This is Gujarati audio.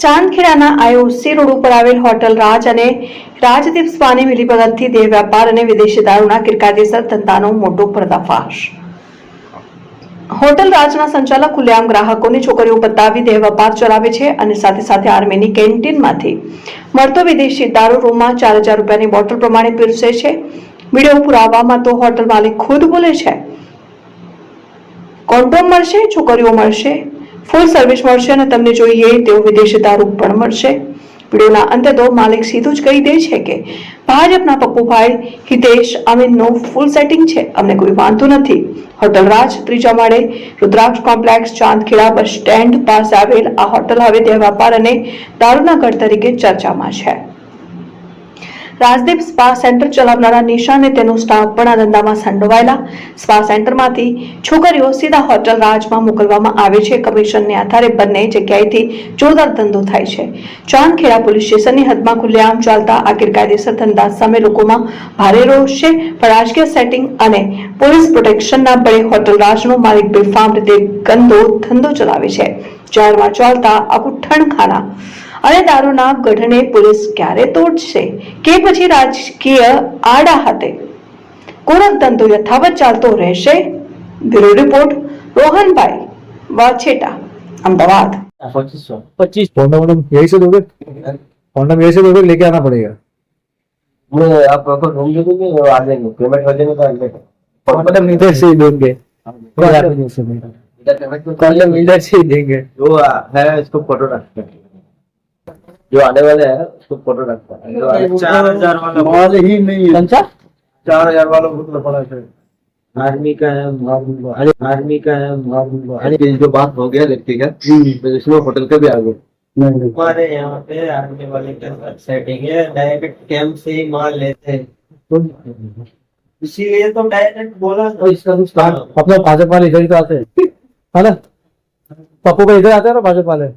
ચાંદખેડાના આઈઓસી રોડ ઉપર આવેલ હોટલ રાજ અને રાજદીપ સ્પાની મિલીભગતથી દેહ વેપાર અને વિદેશી દારૂના ગેરકાયદેસર ધંધાનો મોટો પર્દાફાશ. હોટલ રાજના સંચાલક ખુલ્લેઆમ ગ્રાહકોની છોકરીઓ બતાવી દેહ વેપાર ચલાવે છે અને સાથે સાથે આર્મીની કેન્ટીનમાંથી મળતો વિદેશી દારૂ રૂમમાં 4000 રૂપિયાની બોટલ પ્રમાણે પીરસે છે. વિડીયો પુરાવામાં તો હોટલ માલિક ખુદ બોલે છે, કોન્ડોમ મળશે, છોકરીઓ મળશે, ફૂલ સર્વિસ મળશે અને તમને જોઈએ તેવો વિદેશી દારૂ પણ મળશે. વિડીયોના અંતે તો માલિક સીધું જ કહી દે છે કે ભાજપના પપ્પુભાઈ હિતેશ અમીનનું ફૂલ સેટિંગ છે, અમને કોઈ વાંધો નથી. હોટલ રાજ ત્રીજા માળે રુદ્રાક્ષ કોમ્પ્લેક્સ ચાંદખેડા બસ સ્ટેન્ડ પાસે આવેલ આ હોટલ હવે દેહ વેપાર અને દારૂના ગઢ તરીકે ચર્ચામાં છે. રાજદીપ સ્પા સેન્ટર ચલાવનારા નિશા અને તેનો સ્ટાફ પણ આ ધંધામાં સંડોવાયેલા. સ્પા સેન્ટરમાંથી છોકરીઓ સીધા હોટલ રાજમાં મોકલવામાં આવે છે. કમિશનને આધારે બંને જગ્યાએથી જોરદાર ધંધો થાય છે. ચાંદખેડા પોલીસ સ્ટેશનની હદમાં ખુલ્લેઆમ ચાલતા આ ગેરકાયદેસર ધંધા સામે લોકોમાં ભારે રોષ છે. પણ રાજકીય સેટિંગ અને પોલીસ પ્રોટેક્શનના બળે હોટલ રાજનો માલિક બેફામ રીતે ગંદો ધંધો ચલાવે છે. જાહેરમાં ચાલતા આ ગુઠ્ઠણખાના અને દારૂના ગઢને પોલીસ ક્યારે તોડશે કે પછી રાજકીય આડા હાથે કોરક ધંધો યથાવત ચાલતો રહેશે? બ્યુરો રિપોર્ટ રોહનભાઈ વાછેટા, अहमदाबाद। 25 होंडा यही से दोगे? होंडा यही से दोगे, लेके आना पड़ेगा। नहीं, आप आपको रूम दे दोगे और आ जाएंगे, पेमेंट हो जाएगा तो आ जाएगा। मतलब इधर से ही देंगे, कॉलम इधर से ही देंगे। जो है इसको फोटो रखते हैं, जो आने वाले हैं उसको फोटो रखता है। 4000 वाला माल ही नहीं है। 4000 वाला बहुत पड़ा है, आर्मी का है, आर्मी का है। अरे जो बात हो गया लड़की का, तो इसमें होटल का भी आ गया। हमारे यहाँ पे आर्मी वाले के साथ सेटिंग है, डायरेक्ट कैंप से ही माल लेते हैं, इसीलिए तो डायरेक्ट बोला। तो इसका अपना भाजपा वाले इधर ही तो आते हैं, है ना? पप्पू का इधर आते हैं ना भाजपा वाले।